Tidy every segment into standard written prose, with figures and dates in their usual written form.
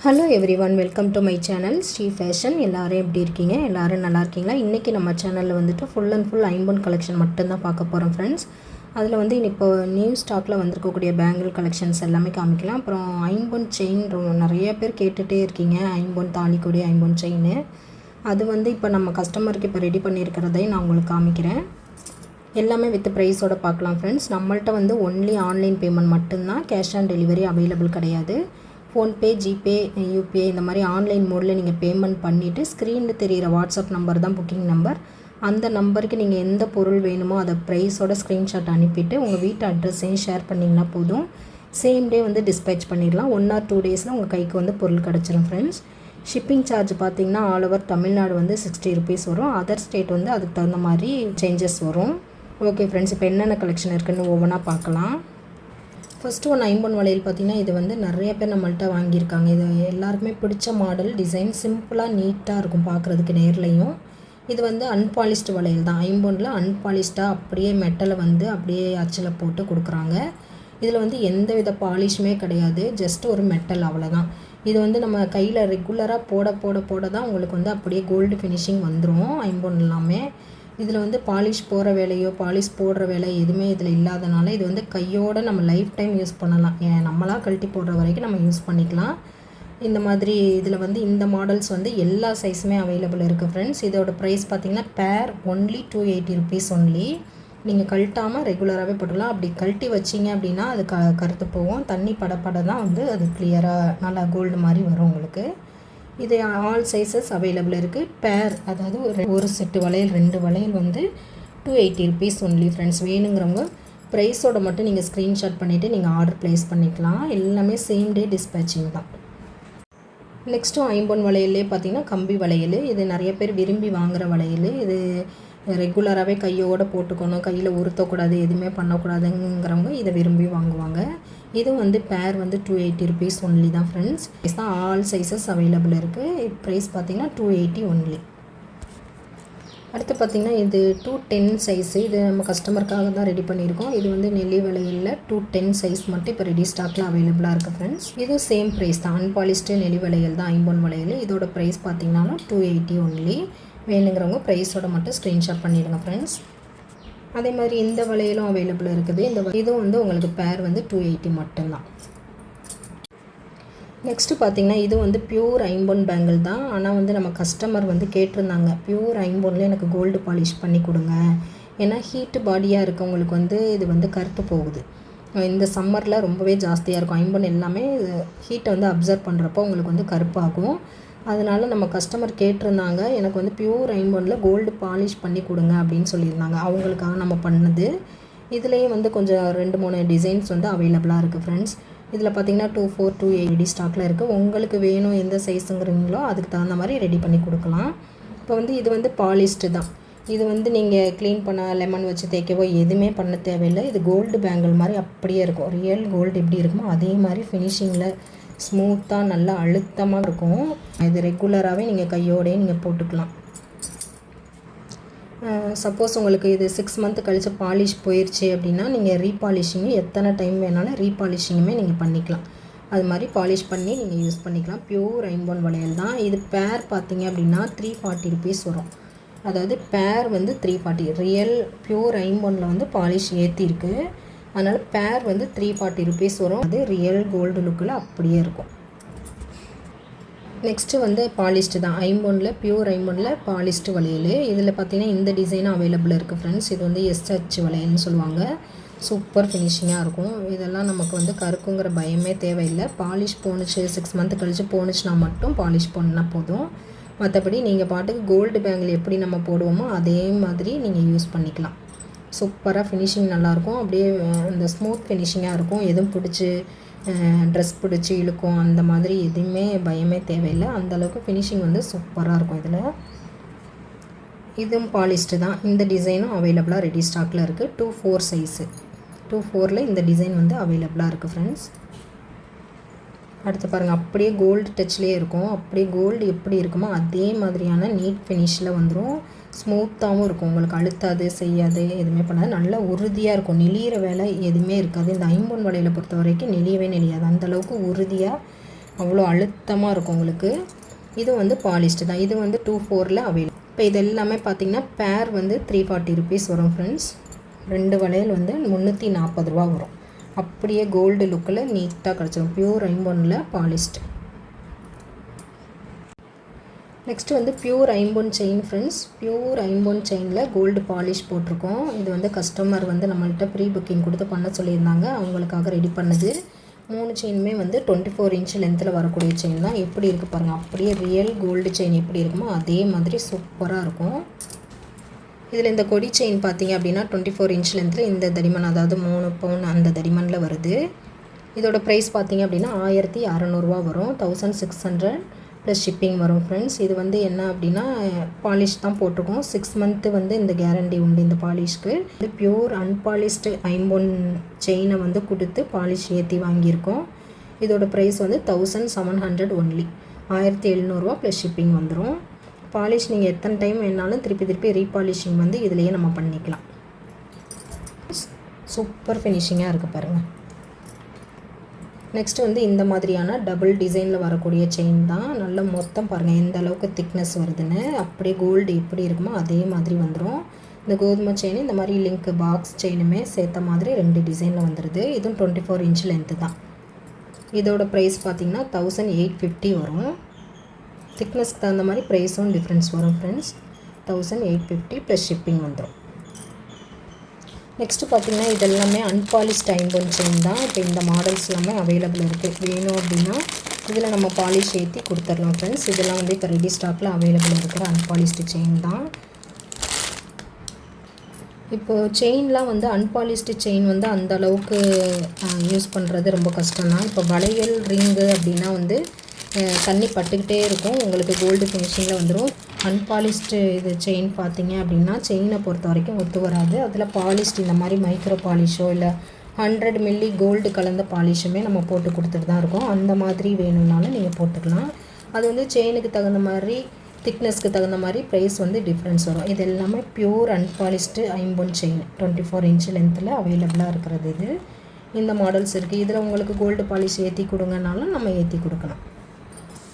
Hello everyone, welcome to my channel Sri fashion. எல்லோரும் எப்படி இருக்கீங்க? எல்லோரும் நல்லா இருக்கீங்களா? இன்றைக்கி நம்ம சேனலில் வந்துட்டு ஃபுல் அண்ட் ஃபுல் ஐம்பொன் கலெக்ஷன் மட்டும்தான் பார்க்க போகிறோம் ஃப்ரெண்ட்ஸ். அதில் வந்து இப்போ நியூ ஸ்டாக்கில் வந்திருக்கக்கூடிய பேங்கிள் கலெக்ஷன்ஸ் எல்லாமே காமிக்கலாம். அப்புறம் ஐம்பொன் செயின் நிறைய பேர் கேட்டுகிட்டே இருக்கீங்க, ஐம்பொன் தாலிக்கொடி, ஐம்பொன் செயின். அது வந்து இப்போ நம்ம கஸ்டமருக்கு இப்போ ரெடி பண்ணியிருக்கிறதையும் நான் உங்களுக்கு காமிக்கிறேன். எல்லாமே வித் ப்ரைஸோடு பார்க்கலாம் ஃப்ரெண்ட்ஸ். நம்மள்ட்ட வந்து ஒன்லி ஆன்லைன் பேமெண்ட் மட்டும்தான், கேஷ் ஆன் டெலிவரி அவைலபிள் கிடையாது. ஃபோன்பே, ஜிபே, யூபிஐ இந்த மாதிரி ஆன்லைன் மோடில் நீங்கள் பேமெண்ட் பண்ணிவிட்டு ஸ்க்ரீனில் தெரிகிற வாட்ஸ்அப் நம்பர் தான் புக்கிங் நம்பர். அந்த நம்பருக்கு நீங்கள் எந்த பொருள் வேணுமோ அதை ப்ரைஸோட ஸ்க்ரீன்ஷாட் அனுப்பிவிட்டு உங்கள் வீட்டு அட்ரஸையும் ஷேர் பண்ணிங்கன்னா போதும். சேம் டே வந்து டிஸ்பேச் பண்ணிடலாம். 1 or 2 டேஸில் உங்கள் கைக்கு வந்து பொருள் கிடச்சிரும் ஃப்ரெண்ட்ஸ். ஷிப்பிங் சார்ஜ் பார்த்திங்கன்னா ஆல் ஓவர் தமிழ்நாடு வந்து 60 rupees வரும். அதர் ஸ்டேட் வந்து அதுக்கு தகுந்த மாதிரி சேஞ்சஸ் வரும். ஓகே ஃப்ரெண்ட்ஸ், இப்போ என்னென்ன கலெக்ஷன் இருக்குதுன்னு ஒவ்வொன்றா பார்க்கலாம். ஃபஸ்ட்டு ஒன்று ஐம்பொன் வளையல் பார்த்திங்கன்னா, இது வந்து நிறைய பேர் நம்மள்கிட்ட வாங்கியிருக்காங்க. இது எல்லாருக்குமே பிடிச்ச மாடல், டிசைன் சிம்பிளாக நீட்டாக இருக்கும் பார்க்குறதுக்கு நேர்லையும். இது வந்து அன்பாலிஷ்டு வளையல் தான். ஐம்பொனில் அன்பாலிஷ்டாக அப்படியே மெட்டலை வந்து அப்படியே அச்சில் போட்டு கொடுக்குறாங்க. இதில் வந்து எந்த வித பாலிஷுமே கிடையாது, ஜஸ்ட் ஒரு மெட்டல், அவ்வளோதான். இது வந்து நம்ம கையில் ரெகுலராக போட தான் உங்களுக்கு வந்து அப்படியே கோல்டு ஃபினிஷிங் வந்துடும் ஐம்பொன் எல்லாமே. இதில் வந்து பாலிஷ் போகிற வேலையோ பாலிஷ் போடுற வேலை எதுவுமே இதில் இல்லாதனால இது வந்து கையோடு நம்ம லைஃப் டைம் யூஸ் பண்ணலாம். நம்மளாக கழட்டி போடுற வரைக்கும் நம்ம யூஸ் பண்ணிக்கலாம். இந்த மாதிரி இதில் வந்து இந்த மாடல்ஸ் வந்து எல்லா சைஸுமே அவைலபிள் இருக்குது ஃப்ரெண்ட்ஸ். இதோட ப்ரைஸ் பார்த்திங்கன்னா பேர் ஒன்லி 280 rupees ஒன்லி. நீங்கள் கழட்டாமல் ரெகுலராகவே போட்டுக்கலாம். அப்படி கழட்டி வச்சிங்க அப்படின்னா அது கருத்து போகும். தண்ணி பட தான் வந்து அது கிளியராக நல்லா கோல்டு மாதிரி வரும் உங்களுக்கு. இது ஆல் சைஸஸ் அவைலபிள் இருக்குது. பேர், அதாவது ஒரு செட்டு வளையல், 2 வளையல் வந்து 280 rupees ஒன்லி ஃப்ரெண்ட்ஸ். வேணுங்கிறவங்க ப்ரைஸோட மட்டும் நீங்கள் ஸ்க்ரீன்ஷாட் பண்ணிவிட்டு நீங்கள் ஆர்டர் ப்ளேஸ் பண்ணிக்கலாம். எல்லாமே சேம் டே டிஸ்பேச்சிங் தான். நெக்ஸ்ட்டு ஐம்பொன் வளையல்லே பார்த்திங்கன்னா கம்பி வளையல். இது நிறைய பேர் விரும்பி வாங்குகிற வளையல். இது ரெகுலராகவே கையோடு போட்டுக்கணும், கையில் உறுத்தக்கூடாது, எதுவுமே பண்ணக்கூடாதுங்கிறவங்க இதை விரும்பி வாங்குவாங்க. இது வந்து பேர் வந்து 280 rupees ஒன்லி தான் ஃப்ரெண்ட்ஸ். தான் ஆல் சைஸஸ் அவைலபிள் இருக்குது. ப்ரைஸ் பார்த்திங்கன்னா 280 ஒன்லி. அடுத்து பார்த்திங்கன்னா இது 210 சைஸு. இது நம்ம கஸ்டமருக்காக தான் ரெடி பண்ணியிருக்கோம். இது வந்து நெல்லி வளையலில் 210 சைஸ் மட்டும் இப்போ ரெடி ஸ்டாக்கில் அவைலபிளாக இருக்குது ஃப்ரெண்ட்ஸ். இது சேம் ப்ரைஸ் தான், அன்பாலிஷ்டு நெல்லி வளையல் தான், ஐம்பொன் வளையல். இதோட ப்ரைஸ் பார்த்திங்கனாலும் 280 ஒன்லி. வேணுங்கிறவங்க ப்ரைஸோட மட்டும் ஸ்க்ரீன்ஷாட் பண்ணிடுங்க ஃப்ரெண்ட்ஸ். அதே மாதிரி இந்த வளையலும் அவைலபிள் இருக்குது. இதுவும் வந்து உங்களுக்கு பேர் வந்து 280 மட்டும்தான். நெக்ஸ்ட்டு பார்த்திங்கன்னா இது வந்து பியூர் ஐம்பொன் பேங்கிள் தான். ஆனால் வந்து நம்ம கஸ்டமர் வந்து கேட்டிருந்தாங்க, பியூர் ஐம்பொனில் எனக்கு கோல்டு பாலிஷ் பண்ணி கொடுங்க, ஏன்னா ஹீட்டு பாடியாக இருக்கவங்களுக்கு வந்து இது வந்து கருத்து போகுது. இந்த சம்மரில் ரொம்பவே ஜாஸ்தியாக இருக்கும். ஐம்பொன் எல்லாமே ஹீட்டை வந்து அப்சர்வ் பண்ணுறப்போ உங்களுக்கு வந்து கருப்பாகும். அதனால் நம்ம கஸ்டமர் கேட்டிருந்தாங்க, எனக்கு வந்து பியூர் ஐம்பொனில் கோல்டு பாலிஷ் பண்ணி கொடுங்க அப்படின்னு சொல்லியிருந்தாங்க. அவங்களுக்காக நம்ம பண்ணது. இதுலேயும் வந்து கொஞ்சம் 2-3 டிசைன்ஸ் வந்து அவைலபிளாக இருக்குது ஃப்ரெண்ட்ஸ். இதில் பார்த்திங்கன்னா 24, 280 ஸ்டாக்கில் இருக்குது. உங்களுக்கு வேணும் எந்த சைஸுங்கிறீங்களோ அதுக்கு தகுந்த மாதிரி ரெடி பண்ணி கொடுக்கலாம். இப்போ வந்து இது வந்து பாலிஷ்டு தான். இது வந்து நீங்கள் க்ளீன் பண்ண, லெமன் வச்சு தேய்க்கவோ எதுவுமே பண்ண தேவையில்லை. இது கோல்டு பேங்கிள் மாதிரி அப்படியே இருக்கும். ரியல் கோல்டு எப்படி இருக்குமோ அதே மாதிரி ஃபினிஷிங்கில் ஸ்மூத்தாக நல்லா அழுத்தமாக இருக்கும். இது ரெகுலராகவே நீங்கள் கையோடையே நீங்கள் போட்டுக்கலாம். சப்போஸ் உங்களுக்கு இது 6 month கழித்து பாலிஷ் போயிடுச்சு அப்படின்னா நீங்கள் ரீபாலிஷிங்கு எத்தனை டைம் வேணாலும் ரீபாலிஷிங்குமே நீங்கள் பண்ணிக்கலாம். அது மாதிரி பாலிஷ் பண்ணி நீங்கள் யூஸ் பண்ணிக்கலாம். பியூர் ஐம்பொன் வளையல் தான். இது பேர் பார்த்திங்க அப்படின்னா 340 rupees வரும். அதாவது பேர் வந்து 340. ரியல் பியூர் ஐம்பொனில் வந்து பாலிஷ் ஏற்றிருக்கு, அதனால் பேர் வந்து 340 rupees வரும். அது ரியல் கோல்டு லுக்கில் அப்படியே இருக்கும். நெக்ஸ்ட்டு வந்து பாலிஷ்டு தான். ஐம்பொனில் பியூர் ஐம்பொனில் பாலிஷ்டு வளையல். இதில் பார்த்திங்கன்னா இந்த டிசைனும் அவைலபிள் இருக்குது ஃப்ரெண்ட்ஸ். இது வந்து SH வளையல்னு சொல்லுவாங்க. சூப்பர் ஃபினிஷிங்காக இருக்கும். இதெல்லாம் நமக்கு வந்து கருக்குங்கிற பயமே தேவையில்லை. பாலிஷ் போணுச்சு 6 month கழித்து போணுச்சுன்னா மட்டும் பாலிஷ் பண்ணால் போதும். மற்றபடி நீங்கள் பாட்டுக்கு கோல்டு பேங்கிள் எப்படி நம்ம போடுவோமோ அதே மாதிரி நீங்கள் யூஸ் பண்ணிக்கலாம். சூப்பராக ஃபினிஷிங் நல்லாயிருக்கும். அப்படியே இந்த ஸ்மூத் ஃபினிஷிங்காக இருக்கும். எதுவும் பிடிச்சி ட்ரெஸ் பிடிச்சி இழுக்கும் அந்த மாதிரி எதுவுமே பயமே தேவையில்லை. அந்தளவுக்கு ஃபினிஷிங் வந்து சூப்பராக இருக்கும். இதில் இதுவும் பாலிஷ்டு தான். இந்த டிசைனும் அவைலபிளாக ரெடி ஸ்டாக்கில் இருக்குது. 24 சைஸு. 24ல் இந்த டிசைன் வந்து அவைலபிளாக இருக்குது ஃப்ரெண்ட்ஸ். அடுத்து பாருங்கள், அப்படியே கோல்டு டச்லேயே இருக்கும். அப்படியே கோல்டு எப்படி இருக்குமோ அதே மாதிரியான நீட் ஃபினிஷில் வந்துடும். ஸ்மூத்தாகவும் இருக்கும். உங்களுக்கு அழுத்தாது, செய்யாது, எதுவுமே பண்ணாது. நல்லா உறுதியாக இருக்கும். நெளிகிற வேலை எதுவுமே இருக்காது. இந்த ஐம்பொன் வளையலை பொறுத்த வரைக்கும் நெளியவே நெளியாது. அந்தளவுக்கு உறுதியாக அவ்வளோ அழுத்தமாக இருக்கும் உங்களுக்கு. இது வந்து பாலிஸ்டு தான். இது வந்து 2/4 அவைலபிள். இப்போ இது எல்லாமே பார்த்திங்கன்னா பேர் வந்து 340 ருபீஸ் வரும் ஃப்ரெண்ட்ஸ். 2 வளையல் வந்து 340 ரூபா வரும். அப்படியே கோல்டு லுக்கில் நீட்டாக கிடச்சிடும். பியூர் ஐம்பொன்னில் பாலிஸ்டு. நெக்ஸ்ட் வந்து பியூர் ஐம்பொன் செயின் ஃப்ரெண்ட்ஸ். பியூர் ஐம்பொன் செயினில் கோல்டு பாலிஷ் போட்டிருக்கோம். இது வந்து கஸ்டமர் வந்து நம்மள்கிட்ட ப்ரீ புக்கிங் கொடுத்து பண்ண சொல்லியிருந்தாங்க. அவங்களுக்காக ரெடி பண்ணது. 3 செயினுமே வந்து 24 இன்ச் லென்த்தில் வரக்கூடிய செயின் தான். எப்படி இருக்குது பாருங்கள். அப்படியே ரியல் கோல்டு செயின் எப்படி இருக்குமோ அதே மாதிரி சூப்பராக இருக்கும். இதில் இந்த கொடி செயின் பார்த்தீங்க அப்படின்னா 24 இன்ச் லென்த்தில் இந்த தடிமன், அதாவது 3 பவுன் அந்த தடிமனில் வருது. இதோட ப்ரைஸ் பார்த்தீங்க அப்படின்னா 1600 வரும். 1600 ப்ளஸ் ஷிப்பிங் வரும் ஃப்ரெண்ட்ஸ். இது வந்து என்ன அப்படின்னா பாலிஷ் தான் போட்டிருக்கோம். 6 மந்த்து வந்து இந்த கேரண்டி உண்டு இந்த பாலிஷ்க்கு. இது பியூர் அன்பாலிஷ்டு ஐம்பொன் செயினை வந்து கொடுத்து பாலிஷ் ஏற்றி வாங்கியிருக்கோம். இதோட ப்ரைஸ் வந்து 1700 ஒன்லி. 1700 ப்ளஸ் ஷிப்பிங் வந்துடும். பாலிஷ் நீங்கள் எத்தனை டைம் வேணாலும் திருப்பி ரீபாலிஷிங் வந்து இதிலேயே நம்ம பண்ணிக்கலாம். சூப்பர் ஃபினிஷிங்காக இருக்குது பாருங்கள். நெக்ஸ்ட் வந்து இந்த மாதிரியான டபுள் டிசைனில் வரக்கூடிய செயின் தான். நல்ல மொத்தம் பாருங்கள் எந்த அளவுக்கு திக்னஸ் வருதுன்னு. அப்படியே கோல்டு எப்படி இருக்குமோ அதே மாதிரி வந்துடும். இந்த கோதுமை செயின், இந்த மாதிரி லிங்க் பாக்ஸ் செயினுமே சேர்த்த மாதிரி 2 டிசைனில் வந்துடுது. இதுவும் 24 இன்ச் லென்த்து தான். இதோட ப்ரைஸ் பார்த்திங்கன்னா 1850 வரும். திக்னஸ்க்கு தகுந்த மாதிரி ப்ரைஸும் டிஃப்ரென்ஸ் வரும் ஃப்ரெண்ட்ஸ். 1850 ப்ளஸ் ஷிப்பிங் வந்துடும். நெக்ஸ்ட்டு பார்த்திங்கன்னா இதெல்லாமே அன்பாலிஷ்ட் ஐம்பொன் செயின் தான். இப்போ இந்த மாடல்ஸ் எல்லாமே அவைலபிள் இருக்குது. வேணும் அப்படின்னா இதில் நம்ம பாலிஷ் ஏற்றி கொடுத்துடலாம் ஃப்ரெண்ட்ஸ். இதெல்லாம் வந்து இப்போ ரெடி ஸ்டாக்கில் அவைலபிள் இருக்கிற அன்பாலிஷ்டு செயின் தான். இப்போது செயின்லாம் வந்து அன்பாலிஷ்டு செயின் வந்து அந்த அளவுக்கு யூஸ் பண்ணுறது ரொம்ப கஷ்டம் தான். இப்போ வளையல் ரிங்கு அப்படின்னா வந்து தண்ணி பட்டுக்கிட்டே இருக்கும். உங்களுக்கு கோல்டு ஃபினிஷிங்கில் வந்துடும். அன்பாலிஷ்டு இது செயின் பார்த்தீங்க அப்படின்னா செயினை பொறுத்த வரைக்கும் ஒத்து வராது. அதில் பாலிஷ்டு இந்த மாதிரி மைக்ரோ பாலிஷோ இல்லை 100 மில்லி கோல்டு கலந்த பாலிஷுமே நம்ம போட்டு கொடுத்துட்டு தான் இருக்கோம். அந்த மாதிரி வேணும்னாலும் நீங்கள் போட்டுக்கலாம். அது வந்து செயினுக்கு தகுந்த மாதிரி திக்னஸ்க்கு தகுந்த மாதிரி ப்ரைஸ் வந்து டிஃப்ரென்ஸ் வரும். இது எல்லாமே பியூர் அன்பாலிஷ்டு ஐம்பொன் செயின் 24 இன்ச் லென்த்தில் அவைலபிளாக இருக்கிறது. இது இந்த மாடல்ஸ் இருக்குது. இதில் உங்களுக்கு கோல்டு பாலிஷ் ஏற்றி கொடுங்கனாலும் நம்ம ஏற்றி கொடுக்கலாம்.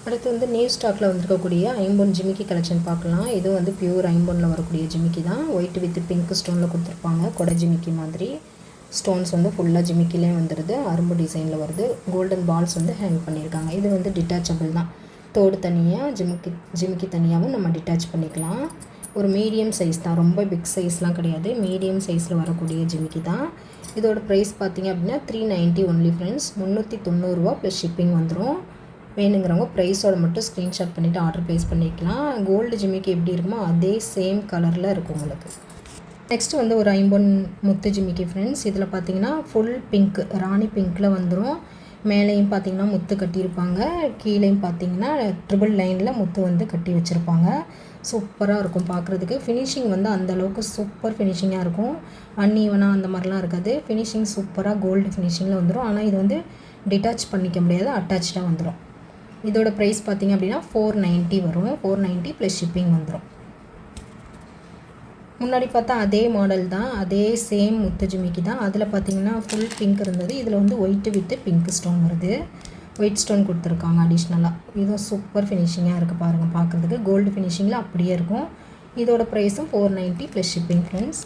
அடுத்து வந்து நியூ ஸ்டாக்கில் வந்துருக்கக்கூடிய ஐம்பொன் ஜிமிக்கி கலெக்ஷன் பார்க்கலாம். இது வந்து பியூர் ஐம்பொனில் வரக்கூடிய ஜிமிக்கி தான். ஒயிட் வித் பிங்க் ஸ்டோனில் கொடுத்துருப்பாங்க. கொடை ஜிமிக்கி மாதிரி ஸ்டோன்ஸ் வந்து ஃபுல்லாக ஜிமிக்கிலே வந்துடுது. அரும்பு டிசைனில் வருது. கோல்டன் பால்ஸ் வந்து ஹேங் பண்ணியிருக்காங்க. இது வந்து டிட்டாச்சபிள் தான். தோடு தனியாக ஜிமிக்கி தனியாகவும் நம்ம டிட்டாச் பண்ணிக்கலாம். ஒரு மீடியம் சைஸ் தான். ரொம்ப பிக் சைஸ்லாம் கிடையாது. மீடியம் சைஸில் வரக்கூடிய ஜிமிக்கி தான். இதோட ப்ரைஸ் பார்த்திங்க அப்படின்னா 390 ஒன்லி ஃப்ரெண்ட்ஸ். 390 ப்ளஸ் ஷிப்பிங் வந்துடும். வேணுங்கிறவங்க ப்ரைஸோட மட்டும் ஸ்க்ரீன்ஷாட் பண்ணிவிட்டு ஆர்டர் ப்ளேஸ் பண்ணிக்கலாம். கோல்டு ஜிமிக்கி எப்படி இருக்குமோ அதே சேம் கலரில் இருக்கும் உங்களுக்கு. நெக்ஸ்ட்டு வந்து ஒரு ஐம்பொன் முத்து ஜிமிக்கி ஃப்ரெண்ட்ஸ். இதில் பார்த்தீங்கன்னா ஃபுல் பிங்க் ராணி பிங்க்கில் வந்துடும். மேலேயும் பார்த்தீங்கன்னா முத்து கட்டியிருப்பாங்க. கீழேயும் பார்த்தீங்கன்னா ட்ரிபிள் லைனில் முத்து வந்து கட்டி வச்சுருப்பாங்க. சூப்பராக இருக்கும் பார்க்குறதுக்கு. ஃபினிஷிங் வந்து அந்தளவுக்கு சூப்பர் ஃபினிஷிங்காக இருக்கும். அன்ஈவனாக அந்த மாதிரிலாம் இருக்காது. ஃபினிஷிங் சூப்பராக கோல்டு ஃபினிஷிங்கில் வந்துடும். ஆனால் இது வந்து டிட்டாச் பண்ணிக்க முடியாது. அட்டாச்சாக வந்துடும். இதோட ப்ரைஸ் பார்த்திங்க அப்படின்னா 490 வரும். 490 ப்ளஸ் ஷிப்பிங் வந்துடும். முன்னாடி பார்த்தா அதே மாடல் தான். அதே சேம் முத்து ஜிமிக்கி தான். அதில் பார்த்திங்கன்னா ஃபுல் பிங்க் இருந்தது. இதில் வந்து ஒயிட்டு வித்து பிங்க் ஸ்டோன் வருது. ஒயிட் ஸ்டோன் கொடுத்துருக்காங்க அடிஷ்னலாக. இதுவும் சூப்பர் ஃபினிஷிங்காக இருக்குது பாருங்கள் பார்க்குறதுக்கு. கோல்டு ஃபினிஷிங்கில் அப்படியே இருக்கும். இதோட ப்ரைஸும் 490 ப்ளஸ் ஷிப்பிங் ஃப்ரெண்ட்ஸ்.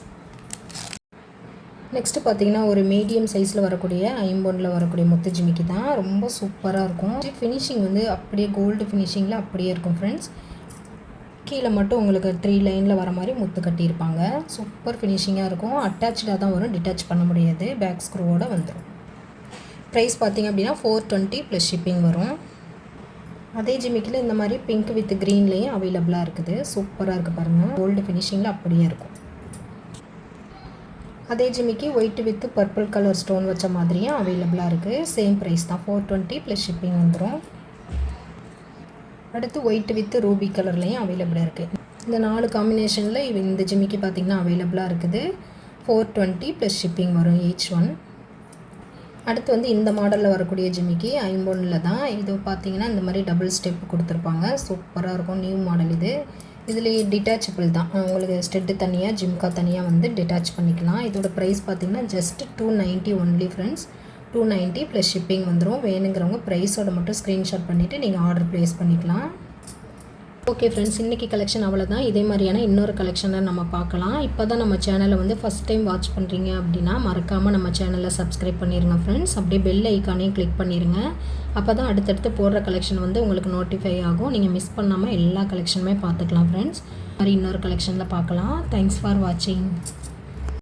நெக்ஸ்ட்டு பார்த்திங்கன்னா ஒரு மீடியம் சைஸில் வரக்கூடிய ஐம்பொனில் வரக்கூடிய முத்து ஜிமிக்கி தான். ரொம்ப சூப்பராக இருக்கும். ஃபினிஷிங் வந்து அப்படியே கோல்டு ஃபினிஷிங்கில் அப்படியே இருக்கும் ஃப்ரெண்ட்ஸ். கீழே மட்டும் உங்களுக்கு 3 லைனில் வர மாதிரி முத்து கட்டியிருப்பாங்க. சூப்பர் ஃபினிஷிங்காக இருக்கும். அட்டாச்சாக தான் வரும். டிட்டாச் பண்ண முடியாது. பேக் ஸ்க்ரூவோடு வந்துடும். ப்ரைஸ் பார்த்திங்க அப்படின்னா 420 ப்ளஸ் ஷிப்பிங் வரும். அதே ஜிமிக்கில் இந்த மாதிரி பிங்க் வித் க்ரீன்லேயும் அவைலபிளாக இருக்குது. சூப்பராக இருக்குது பாருங்கள். கோல்டு ஃபினிஷிங்கில் அப்படியே இருக்கும். அதே ஜிமிக்கி white with purple colour stone வச்ச மாதிரியும் அவைலபிளாக இருக்குது. சேம் ப்ரைஸ் தான். 420 ப்ளஸ் ஷிப்பிங் வந்துடும். அடுத்து ஒயிட் வித் ரூபி கலர்லேயும் அவைலபிளாக இருக்குது. இந்த 4 காம்பினேஷனில் இந்த ஜிமிக்கி பார்த்திங்கன்னா அவைலபிளாக இருக்குது. 420 ப்ளஸ் ஷிப்பிங் வரும் ஈச் ஒன். அடுத்து வந்து இந்த மாடலில் வரக்கூடிய ஜிமிக்கி ஐம்பொனில் தான். இது பார்த்திங்கன்னா இந்த மாதிரி டபுள் ஸ்டெப் கொடுத்துருப்பாங்க. சூப்பராக இருக்கும். நியூ மாடல் இது. இதில் டிட்டாச்சபிள் தான். உங்களுக்கு ஸ்டெட்டு தனியாக ஜிம்கா தனியாக வந்து டிட்டாச் பண்ணிக்கலாம். இதோட ப்ரைஸ் பார்த்திங்கன்னா just 290 only friends. 290 plus shipping வந்துடும். வேணுங்கிறவங்க ப்ரைஸோட மட்டும் ஸ்க்ரீன்ஷாட் பண்ணிவிட்டு நீங்கள் ஆர்டர் ப்ளேஸ் பண்ணிக்கலாம். ஓகே ஃப்ரெண்ட்ஸ், இன்றைக்கி கலெக்ஷன் அவ்வளோதான். இதே மாதிரியான இன்னொரு கலெக்ஷனை நம்ம பார்க்கலாம். இப்போ தான் நம்ம சேனலை வந்து ஃபஸ்ட் டைம் வாட்ச் பண்ணுறீங்க அப்படின்னா மறக்காமல் நம்ம சேனலை சப்ஸ்கிரைப் பண்ணிடுங்க ஃப்ரெண்ட்ஸ். அப்படியே பெல் ஐக்கானையும் கிளிக் பண்ணிடுங்க. அப்போ தான் அடுத்தடுத்து போடுற கலெக்ஷன் வந்து உங்களுக்கு நோட்டிஃபை ஆகும். நீங்கள் மிஸ் பண்ணாமல் எல்லா கலெக்ஷனுமே பார்த்துக்கலாம் ஃப்ரெண்ட்ஸ். மாதிரி இன்னொரு கலெக்ஷனில் பார்க்கலாம். தேங்க்ஸ் ஃபார் வாட்சிங்.